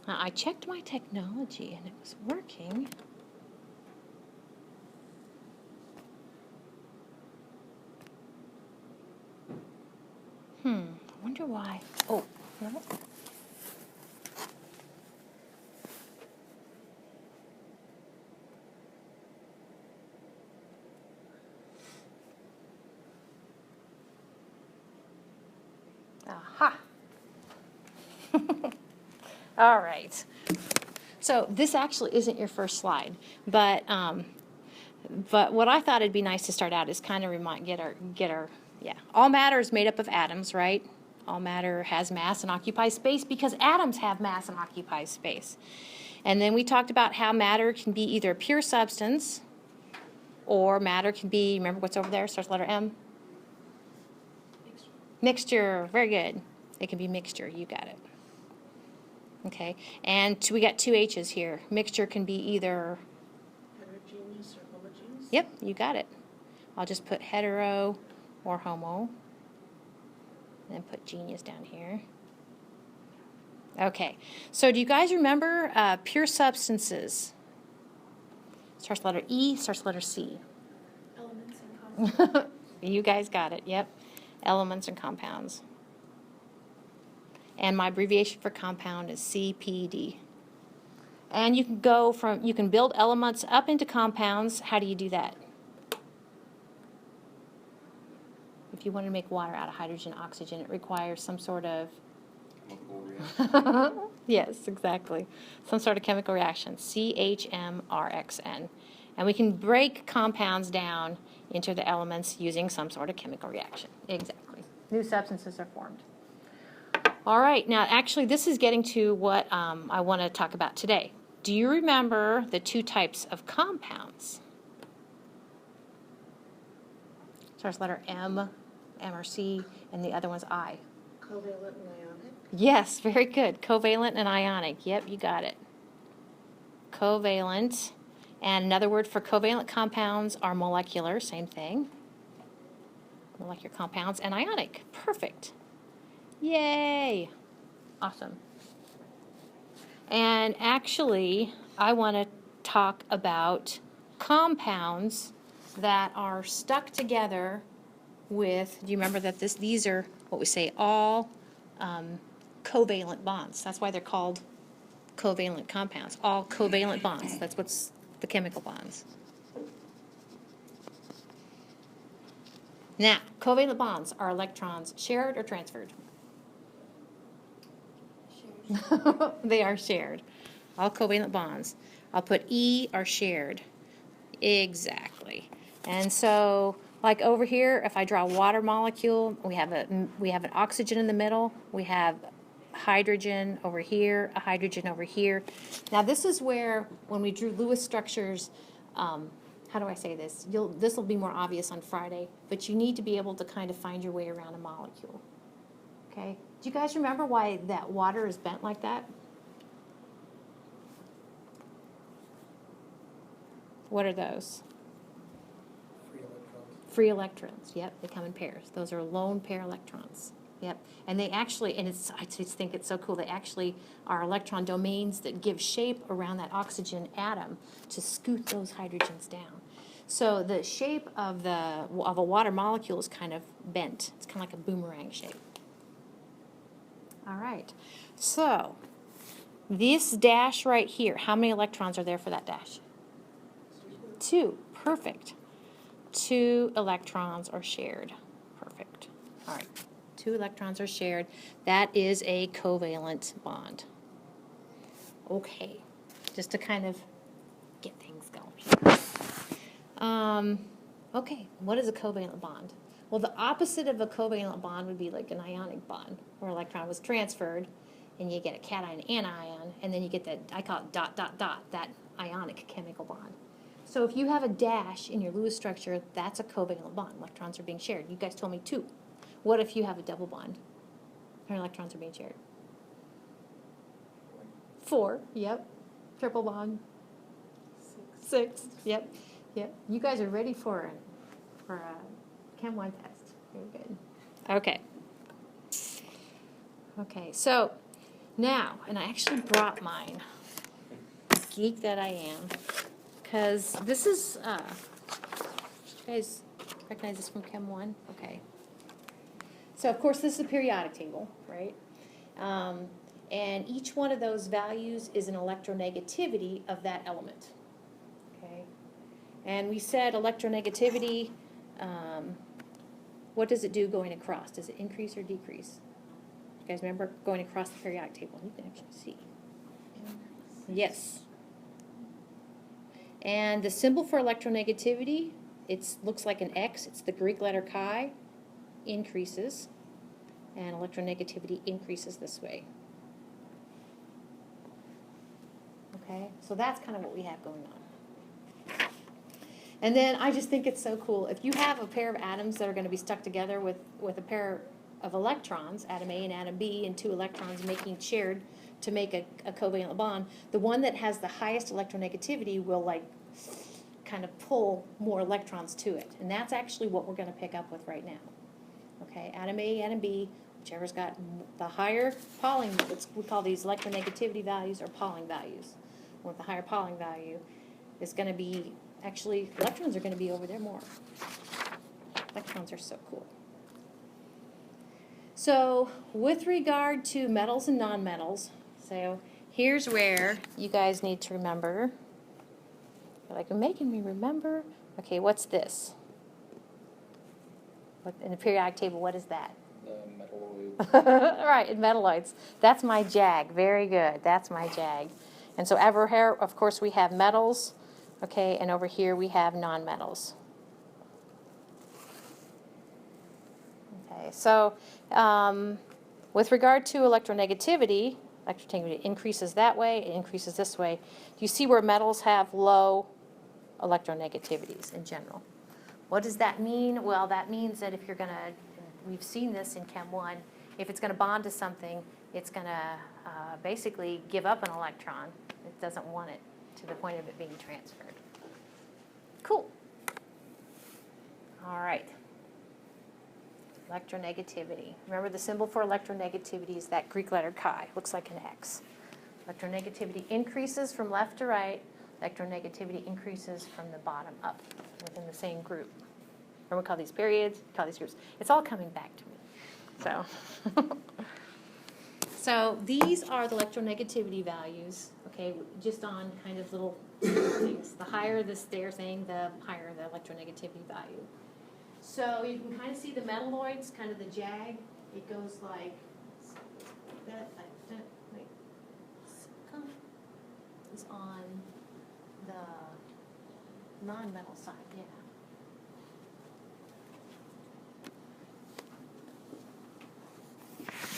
I checked my technology and it was working. I wonder why. Oh, no. Aha. All right. So this actually isn't your first slide, but what I thought it'd be nice to start out is kind of get our all matter is made up of atoms, right? All matter has mass and occupies space because atoms have mass and occupy space. And then we talked about how matter can be either a pure substance or matter can be, remember what's over there, starts with letter M? Mixture, very good. It can be mixture, you got it. Okay, and we got two H's here. Mixture can be either... Heterogeneous or homogeneous? Yep, you got it. I'll just put hetero or homo. And then put genius down here. Okay, so do you guys remember pure substances? Starts with letter E, starts with letter C. Elements and compounds. You guys got it, yep. Elements and compounds. And my abbreviation for compound is CPD. And you can build elements up into compounds. How do you do that? If you want to make water out of hydrogen and oxygen, it requires some sort of... Yes, exactly. Some sort of chemical reaction, CHM175. And we can break compounds down into the elements using some sort of chemical reaction. Exactly. New substances are formed. All right, now actually this is getting to what I want to talk about today. Do you remember the two types of compounds? Starts with letter M or C, and the other one's I. Covalent and ionic. Yes, very good. Covalent and ionic. Yep, you got it. Covalent. And another word for covalent compounds are molecular, same thing. Molecular compounds and ionic. Perfect. Yay! Awesome. And actually, I want to talk about compounds that are stuck together with, do you remember that these are what we say all covalent bonds. That's why they're called covalent compounds. All covalent bonds. That's what's the chemical bonds. Now, covalent bonds are electrons shared or transferred? They are shared. All covalent bonds. I'll put E are shared. Exactly. And so, like over here, if I draw a water molecule, we have an oxygen in the middle. We have hydrogen over here, a hydrogen over here. Now this is where, when we drew Lewis structures, how do I say this? This will be more obvious on Friday, but you need to be able to kind of find your way around a molecule. Okay? Do you guys remember why that water is bent like that? What are those? Free electrons. Free electrons. Yep, they come in pairs. Those are lone pair electrons. Yep, and they actually, and I just think it's so cool, they actually are electron domains that give shape around that oxygen atom to scoot those hydrogens down. So the shape of a water molecule is kind of bent. It's kind of like a boomerang shape. All right, so this dash right here, how many electrons are there for that dash? 2, perfect. 2 electrons are shared, perfect. All right, 2 electrons are shared. That is a covalent bond. Okay, just to kind of get things going here. Okay, what is a covalent bond? Well, the opposite of a covalent bond would be like an ionic bond, where an electron was transferred, and you get a cation, anion, and then you get that, I call it dot, dot, dot, that ionic chemical bond. So if you have a dash in your Lewis structure, that's a covalent bond. Electrons are being shared. You guys told me 2. What if you have a double bond? How many electrons are being shared? 4, yep. Triple bond. 6, yep. Yep. You guys are ready for a Chem 1 test. Very good. Okay. Okay, so Now, and I actually brought mine, geek that I am, because this is, you guys recognize this from Chem 1? Okay. So of course this is a periodic table, right? And each one of those values is an electronegativity of that element, okay? And we said electronegativity, what does it do going across? Does it increase or decrease? You guys remember going across the periodic table? You can actually see. Yes. And the symbol for electronegativity, it looks like an X. It's the Greek letter chi, increases. And electronegativity increases this way. Okay, so that's kind of what we have going on. And then I just think it's so cool. If you have a pair of atoms that are going to be stuck together with a pair of electrons, atom A and atom B, and two electrons shared to make a covalent bond, the one that has the highest electronegativity will like kind of pull more electrons to it. And that's actually what we're going to pick up with right now. Okay, atom A, atom B, whichever's got the higher Pauling, we call these electronegativity values or Pauling values. With the higher Pauling value is going to be, actually, electrons are going to be over there more. Electrons are so cool. So with regard to metals and nonmetals, so here's where you guys need to remember. You're like, you're making me remember. Okay, what's this? In the periodic table, what is that? The metalloids. Right, in metalloids. That's my JAG. Very good. That's my JAG. And so over here, of course, we have metals, okay, and over here we have nonmetals. Okay, so with regard to electronegativity increases that way, it increases this way. Do you see where metals have low electronegativities in general? What does that mean? Well, that means that if you're going to, we've seen this in Chem 1, if it's going to bond to something, it's going to basically give up an electron. It doesn't want it to the point of it being transferred. Cool. All right. Electronegativity. Remember the symbol for electronegativity is that Greek letter chi. Looks like an X. Electronegativity increases from left to right. Electronegativity increases from the bottom up within the same group. Remember, we call these periods, we call these groups. It's all coming back to me. So, so these are the electronegativity values, okay, just on kind of little things. The higher the stair thing, the higher the electronegativity value. So you can kind of see the metalloids, kind of the JAG. It goes like that, like is on the non-metal side, yeah.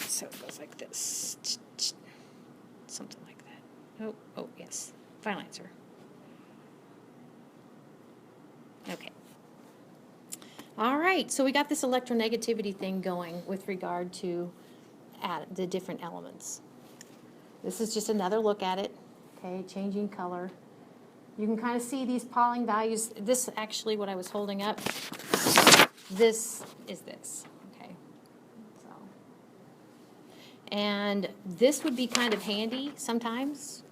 So it goes like this, something like that. Oh, yes, final answer. Okay. All right, so we got this electronegativity thing going with regard to the different elements. This is just another look at it, okay, changing color. You can kind of see these Pauling values. This actually, what I was holding up, this is this, okay. So, and this would be kind of handy sometimes.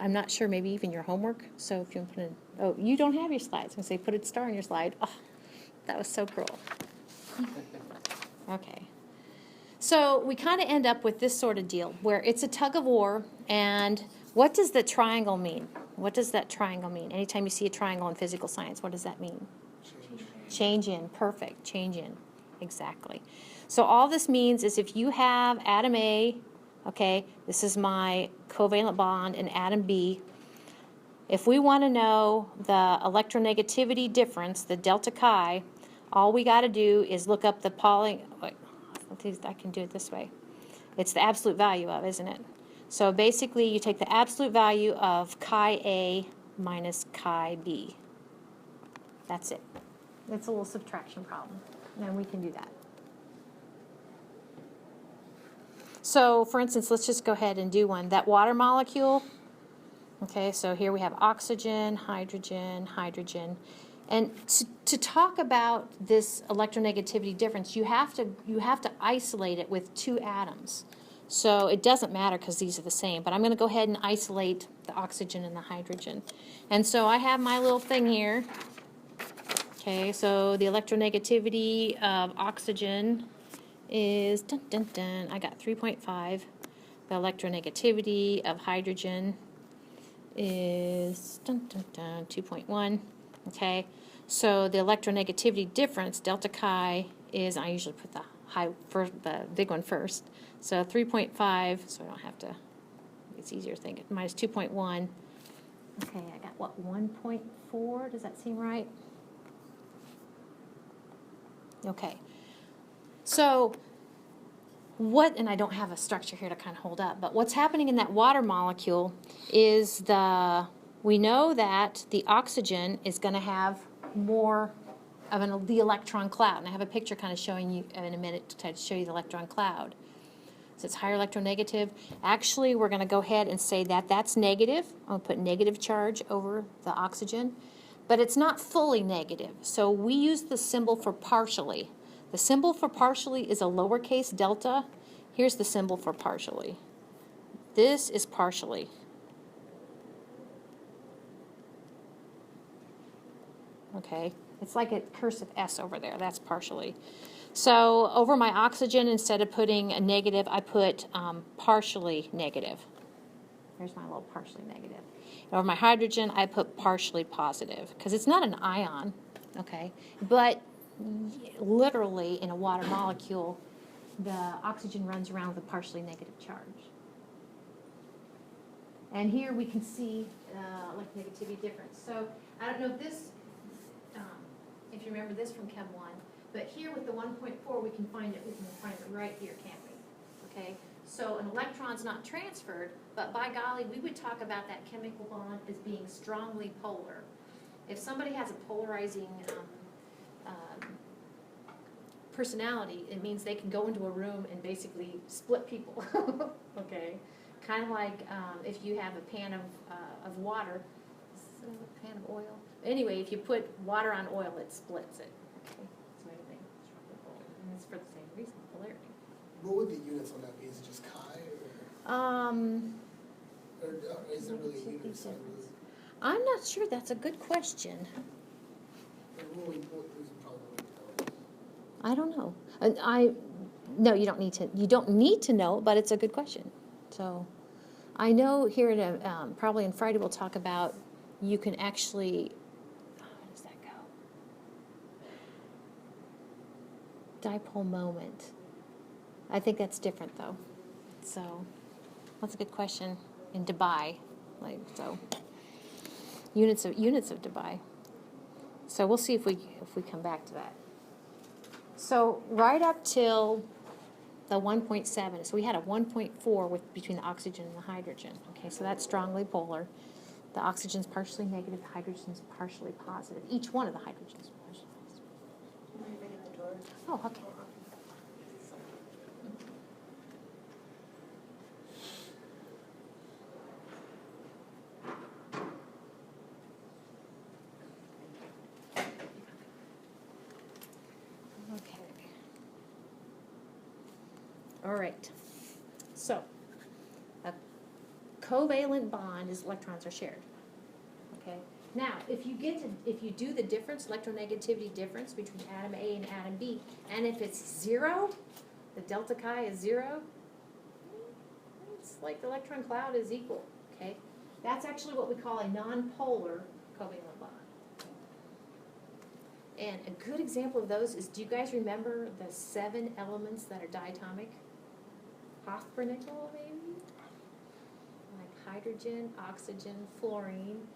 I'm not sure, maybe even your homework. So if you want to put in, oh, you don't have your slides. I'm going to say put a star on your slide. Oh, that was so cruel. Okay. So we kind of end up with this sort of deal where it's a tug of war. And what does the triangle mean? What does that triangle mean? Anytime you see a triangle in physical science, what does that mean? Change in. Perfect. Change in. Exactly. So all this means is if you have atom A, okay, this is my covalent bond, and atom B, if we want to know the electronegativity difference, the delta chi, all we got to do is look up the Pauling. Wait, I can do it this way. It's the absolute value of, isn't it? So basically, you take the absolute value of chi A minus chi B. That's it. It's a little subtraction problem, and we can do that. So, for instance, let's just go ahead and do one. That water molecule, okay, so here we have oxygen, hydrogen, hydrogen. And to talk about this electronegativity difference, you have to isolate it with two atoms. So it doesn't matter because these are the same, but I'm going to go ahead and isolate the oxygen and the hydrogen. And so I have my little thing here. Okay, so the electronegativity of oxygen is, dun, dun, dun, I got 3.5. The electronegativity of hydrogen is, dun, dun, dun, 2.1. Okay, so the electronegativity difference, delta chi, is, I usually put the big one first. So 3.5, so I don't have to, it's easier thinking, minus 2.1. Okay, I got what, 1.4, does that seem right? Okay, so what, and I don't have a structure here to kind of hold up, but what's happening in that water molecule is we know that the oxygen is going to have more of the electron cloud. And I have a picture kind of showing you in a minute to show you the electron cloud. So it's higher electronegative. Actually, we're going to go ahead and say that that's negative. I'll put negative charge over the oxygen. But it's not fully negative. So we use the symbol for partially. The symbol for partially is a lowercase delta. Here's the symbol for partially. This is partially. Okay, it's like a cursive S over there. That's partially. So over my oxygen, instead of putting a negative, I put partially negative. There's my little partially negative. Over my hydrogen, I put partially positive because it's not an ion, okay? But literally in a water molecule, the oxygen runs around with a partially negative charge. And here we can see electronegativity difference. So I don't know if this, if you remember this from Chem 1, but here with the 1.4, we can find it right here, can't we? Okay. So an electron's not transferred, but by golly, we would talk about that chemical bond as being strongly polar. If somebody has a polarizing personality, it means they can go into a room and basically split people. Okay, kind of like if you have a pan of water, a pan of oil. Anyway, if you put water on oil, it splits it. Okay, so anything strongly polar, and it's for the same reason, polarity. What would the units on that be? Is it just chi, or is there really a unit of sun? I'm not sure. That's a good question. We probably wouldn't know. I don't know. No, you don't need to. You don't need to know, but it's a good question. So, I know here in probably in Friday we'll talk about you can actually. How does that go? Dipole moment. I think that's different though. So, that's a good question in Dubai, like so. Units of Dubai. So we'll see if we come back to that. So right up till the 1.7, so we had a 1.4 between the oxygen and the hydrogen. Okay, so that's strongly polar. The oxygen's partially negative, the hydrogen's partially positive. Each one of the hydrogens is partially positive. Oh, okay. All right, so a covalent bond is electrons are shared. Okay. Now, if you do the difference, electronegativity difference between atom A and atom B, and if it's 0, the delta chi is 0. It's like the electron cloud is equal. Okay. That's actually what we call a non-polar covalent bond. And a good example of those is, do you guys remember the 7 elements that are diatomic? Hofbrnickel, maybe? Like hydrogen, oxygen, fluorine,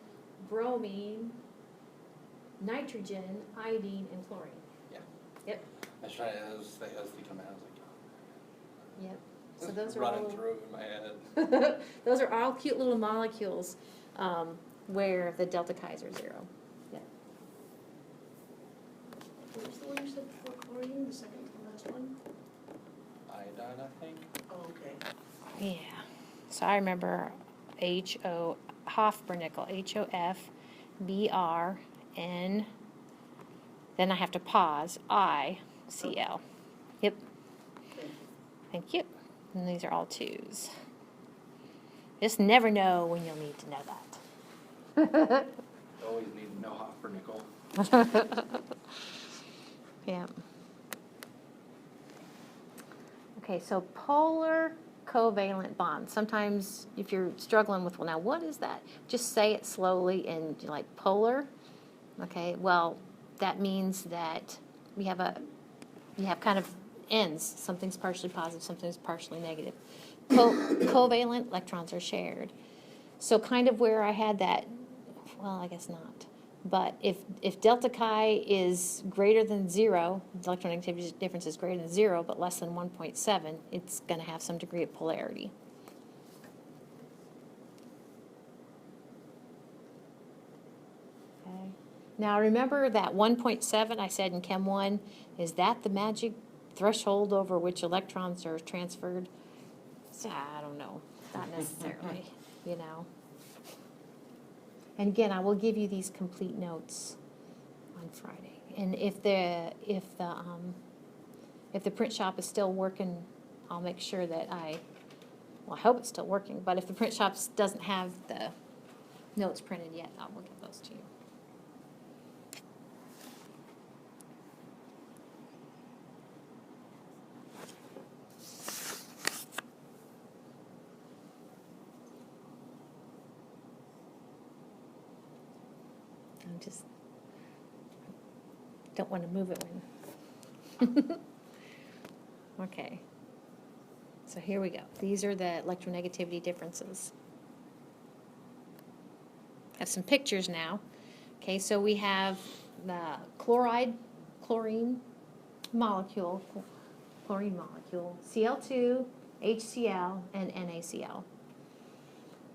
bromine, nitrogen, iodine, and chlorine. Yeah. Yep. I was trying as they come out, I was like, Yep. So those are running all through in my head. those are all cute little molecules where the delta chi's are 0. Yep. What was the one you said before chlorine, the second to last one? Iodine, I think. Oh, okay. Yeah. So I remember Hofbrnickel, HOFBRN. Then I have to pause. ICL. Yep. Thank you. And these are all 2s. Just never know when you'll need to know that. Always need to know hot for nickel. Yeah. Okay, so polar covalent bonds. Sometimes if you're struggling with, well, now what is that? Just say it slowly and like polar. Okay, well, that means that you have kind of ends. Something's partially positive, something's partially negative. Covalent electrons are shared. So kind of where I had that, well, I guess not. But if delta chi is greater than 0, the electronegativity difference is greater than 0, but less than 1.7, it's going to have some degree of polarity. Okay. Now remember that 1.7 I said in Chem 1, is that the magic threshold over which electrons are transferred? So, I don't know, not necessarily, you know. And again, I will give you these complete notes on Friday. And if the print shop is still working, I'll make sure that I hope it's still working, but if the print shop doesn't have the notes printed yet, I will give those to you. I just don't want to move it when. Okay. So here we go. These are the electronegativity differences. Have some pictures now. Okay, so we have the chlorine molecule, Cl2, HCl, and NaCl.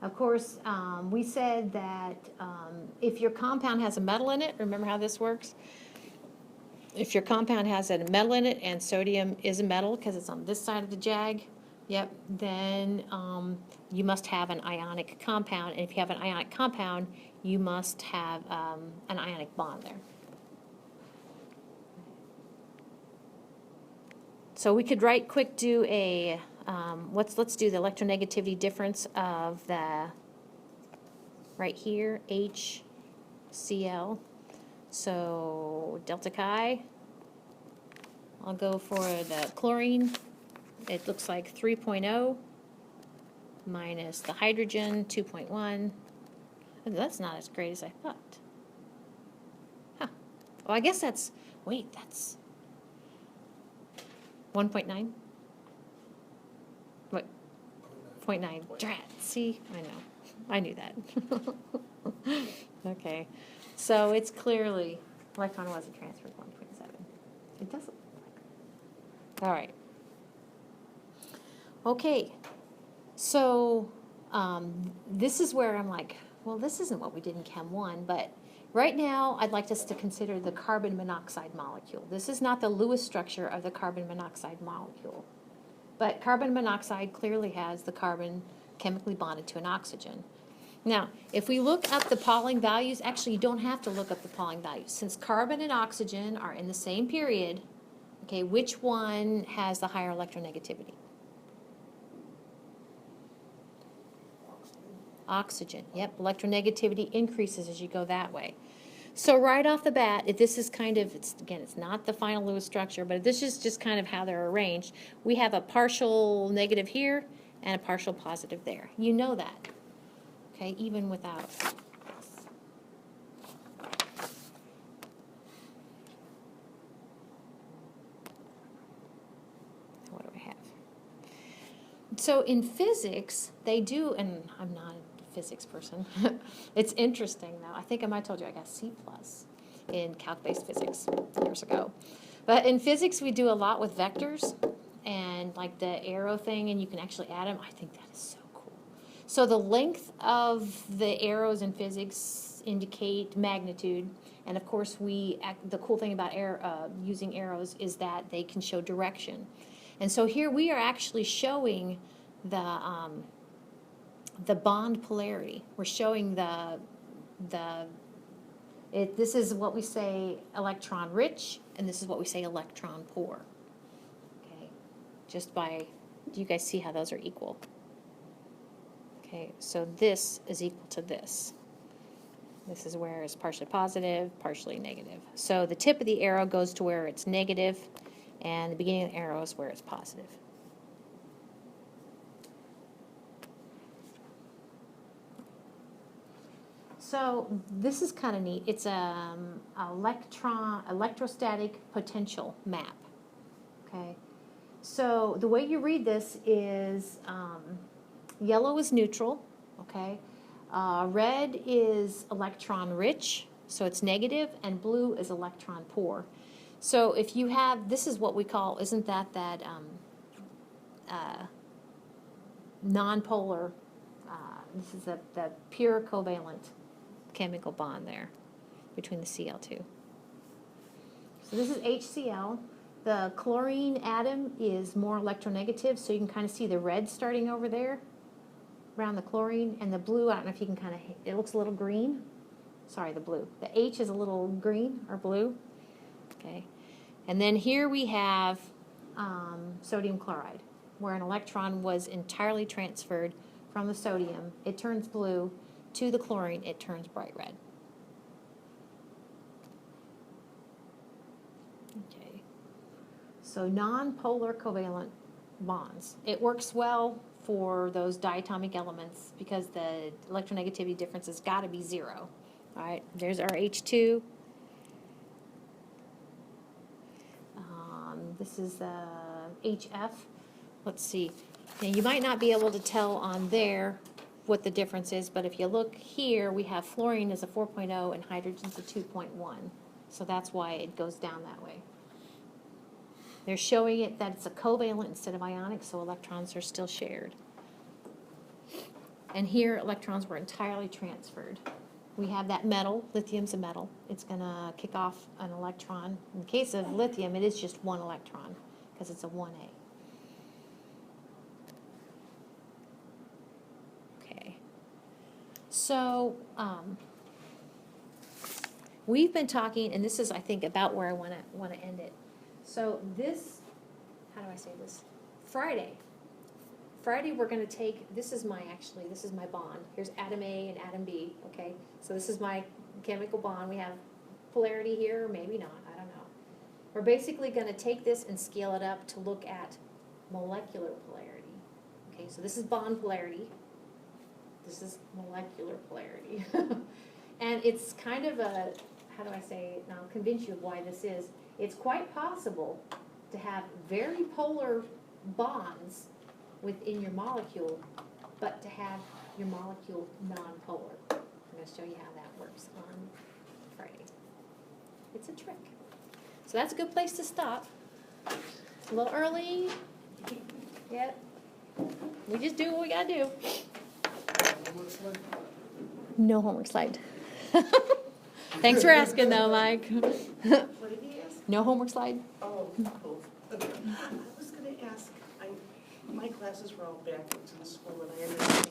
Of course, we said that if your compound has a metal in it, remember how this works? If your compound has a metal in it and sodium is a metal because it's on this side of the jag, yep, then you must have an ionic compound. And if you have an ionic compound, you must have an ionic bond there. So we could do a, let's do the electronegativity difference of the, right here, HCl. So delta chi, I'll go for the chlorine. It looks like 3.0 minus the hydrogen, 2.1. That's not as great as I thought. Huh. Well, I guess that's, wait, that's 1.9? What? 0.9. Drat. See? I know. I knew that. Okay. So it's clearly, electron wasn't transferred 1.7. It doesn't look like that. All right. Okay. So this is where I'm like, well, this isn't what we did in Chem 1, but right now I'd like us to consider the carbon monoxide molecule. This is not the Lewis structure of the carbon monoxide molecule, but carbon monoxide clearly has the carbon chemically bonded to an oxygen. Now, if we look up the Pauling values, actually you don't have to look up the Pauling values. Since carbon and oxygen are in the same period, okay, which one has the higher electronegativity? Oxygen, yep, electronegativity increases as you go that way. So right off the bat, if this is kind of, it's not the final Lewis structure, but this is just kind of how they're arranged. We have a partial negative here and a partial positive there. You know that, okay, even without. What do I have? So in physics, they do, and I'm not a physics person. It's interesting though. I think I might have told you I got C+ in calc-based physics years ago. But in physics, we do a lot with vectors and like the arrow thing, and you can actually add them. I think that is so cool. So the length of the arrows in physics indicate magnitude. And of course, the cool thing about using arrows is that they can show direction. And so here we are actually showing the bond polarity. We're showing this is what we say electron rich, and this is what we say electron poor. Okay, just by Do you guys see how those are equal? Okay, so this is equal to this. This is where it's partially positive, partially negative. So the tip of the arrow goes to where it's negative, and the beginning of the arrow is where it's positive. So this is kind of neat. It's a electrostatic potential map. Okay, so the way you read this is yellow is neutral. Okay, red is electron rich, so it's negative, and blue is electron poor. So if you have, this is what we call, isn't that nonpolar? This is the pure covalent chemical bond there between the Cl2. So this is HCl. The chlorine atom is more electronegative, so you can kind of see the red starting over there around the chlorine, and the blue, I don't know if you can kind of, it looks a little green. Sorry, the blue. The H is a little green or blue. Okay. And then here we have sodium chloride, where an electron was entirely transferred from the sodium. It turns blue. To the chlorine, it turns bright red. Okay. So non-polar covalent bonds. It works well for those diatomic elements because the electronegativity difference has got to be 0. All right, there's our H2. This is HF. Let's see. Now you might not be able to tell on there what the difference is, but if you look here, we have fluorine is a 4.0 and hydrogen's a 2.1. So that's why it goes down that way. They're showing it that it's a covalent instead of ionic, so electrons are still shared. And here, electrons were entirely transferred. We have that metal, lithium's a metal. It's going to kick off an electron. In the case of lithium, it is just one electron because it's a 1A. Okay. So, we've been talking, and this is, I think, about where I want to end it. So this, how do I say this? Friday we're going to take, this is my bond. Here's atom A and atom B, okay? So this is my chemical bond. We have polarity here, or maybe not, I don't know. We're basically going to take this and scale it up to look at molecular polarity. Okay, so this is bond polarity. This is molecular polarity. And it's kind of a, how do I say, and I'll convince you of why this is. It's quite possible to have very polar bonds within your molecule, but to have your molecule non-polar. I'm going to show you how that works on Friday. It's a trick. So that's a good place to stop. A little early. Yeah. We just do what we got to do. No homework slide. Thanks for asking, though, Mike. What did he ask? No homework slide? Oh, cool. I was gonna ask, my classes were all back into the school, and I ended up